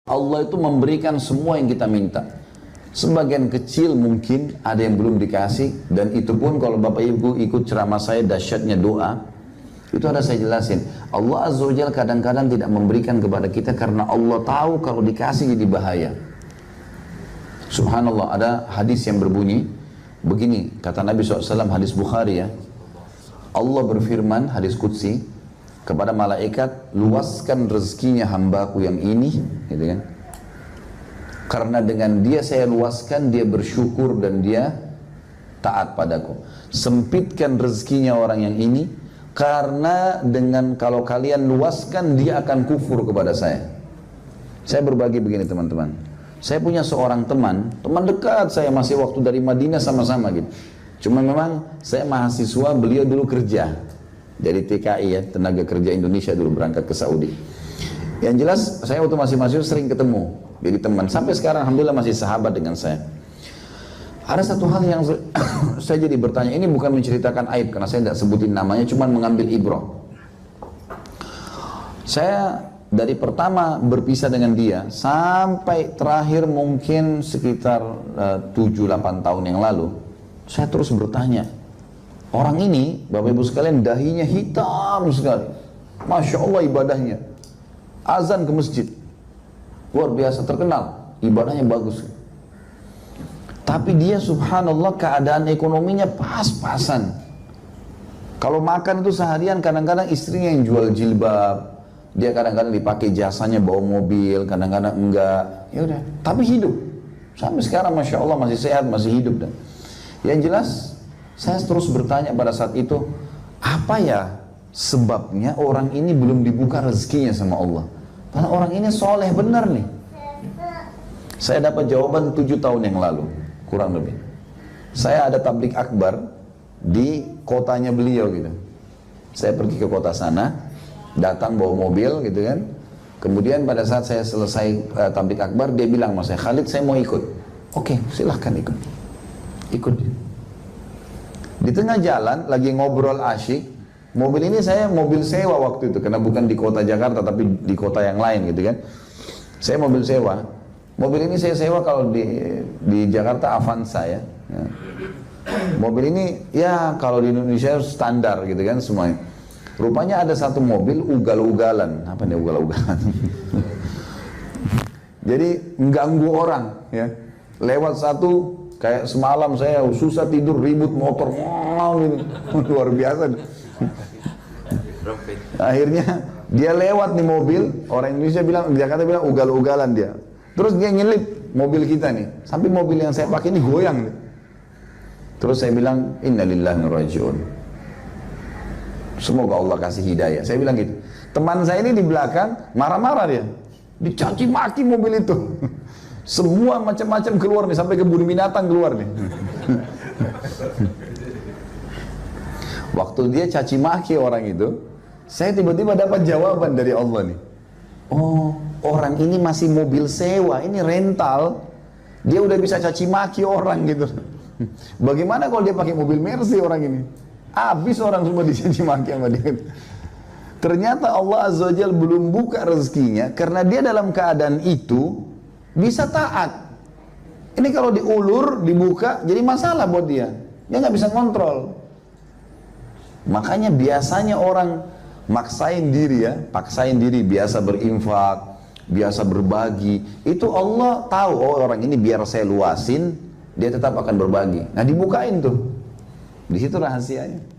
Allah itu memberikan semua yang kita minta. Sebagian kecil mungkin ada yang belum dikasih, dan itu pun kalau Bapak Ibu ikut ceramah saya dahsyatnya doa, itu ada saya jelasin. Allah Azza wa Jalla kadang-kadang tidak memberikan kepada kita karena Allah tahu kalau dikasih jadi bahaya. Subhanallah, ada hadis yang berbunyi begini, kata Nabi SAW, hadis Bukhari ya. Allah berfirman, hadis Qudsi, kepada malaikat, luaskan rezekinya hambaku yang ini, gitu kan? Karena dengan dia saya luaskan, dia bersyukur dan dia taat padaku. Sempitkan rezekinya orang yang ini, karena dengan kalau kalian luaskan, dia akan kufur kepada saya. Saya berbagi begini teman-teman. Saya punya seorang teman dekat saya, masih waktu dari Madinah sama-sama gitu. Cuma memang saya mahasiswa, beliau dulu kerja. Dari TKI ya, Tenaga Kerja Indonesia, dulu berangkat ke Saudi. Yang jelas saya waktu masih mahasiswa sering ketemu, jadi teman. Sampai sekarang alhamdulillah masih sahabat dengan saya. Ada satu hal yang saya jadi bertanya, ini bukan menceritakan aib karena saya tidak sebutin namanya, cuma mengambil ibrah. Saya dari pertama berpisah dengan dia sampai terakhir mungkin sekitar 7-8 tahun yang lalu, saya terus bertanya, orang ini, Bapak Ibu sekalian, dahinya hitam sekali. Masya Allah ibadahnya. Azan ke masjid. Luar biasa, terkenal. Ibadahnya bagus. Tapi dia subhanallah keadaan ekonominya pas-pasan. Kalau makan itu seharian, kadang-kadang istrinya yang jual jilbab. Dia kadang-kadang dipakai jasanya bawa mobil, kadang-kadang enggak. Ya udah. Tapi hidup. Sampai sekarang Masya Allah masih sehat, masih hidup. Dan yang jelas, saya terus bertanya pada saat itu, apa ya sebabnya orang ini belum dibuka rezekinya sama Allah? Karena orang ini soleh benar nih. Saya dapat jawaban 7 tahun yang lalu, kurang lebih. Saya ada tablik akbar di kotanya beliau gitu. Saya pergi ke kota sana, datang bawa mobil gitu kan. Kemudian pada saat saya selesai tablik akbar, dia bilang sama saya, Khalid saya mau ikut. Oke, silahkan ikut. Ikut. Di tengah jalan lagi ngobrol asyik, mobil ini saya mobil sewa waktu itu, karena bukan di kota Jakarta tapi di kota yang lain gitu kan. Saya mobil sewa. Mobil ini saya sewa kalau di Jakarta Avanza ya. Mobil ini ya kalau di Indonesia standar gitu kan semuanya. Rupanya ada satu mobil ugal-ugalan. Apa nih ugal-ugalan? Jadi mengganggu orang ya. Lewat satu, kayak semalam saya susah tidur, ribut motor, gitu. Luar biasa. Akhirnya dia lewat nih mobil, orang Indonesia bilang, di Jakarta bilang ugal-ugalan dia. Terus dia nyelip mobil kita nih, sampai mobil yang saya pakai ini goyang nih. Terus saya bilang, innalillahi wa inna ilaihi raji'un. Semoga Allah kasih hidayah. Saya bilang gitu. Teman saya ini di belakang marah-marah dia, dicaci maki mobil itu. Semua macam-macam keluar nih, sampai kebun binatang keluar nih. Waktu dia caci maki orang itu, saya tiba-tiba dapat jawaban dari Allah nih. Oh, orang ini masih mobil sewa, ini rental. Dia udah bisa caci maki orang gitu. Bagaimana kalau dia pakai mobil Mercy orang ini? Habis orang semua dicaci maki sama dia. Ternyata Allah Azza wa Jalla belum buka rezekinya karena dia dalam keadaan itu bisa taat. Ini kalau diulur, dibuka, jadi masalah buat dia. Dia nggak bisa kontrol. Makanya biasanya orang maksain diri ya, paksain diri, biasa berinfak, biasa berbagi. Itu Allah tahu, oh orang ini biar saya luasin, dia tetap akan berbagi. Nah dibukain tuh. Di situ rahasianya.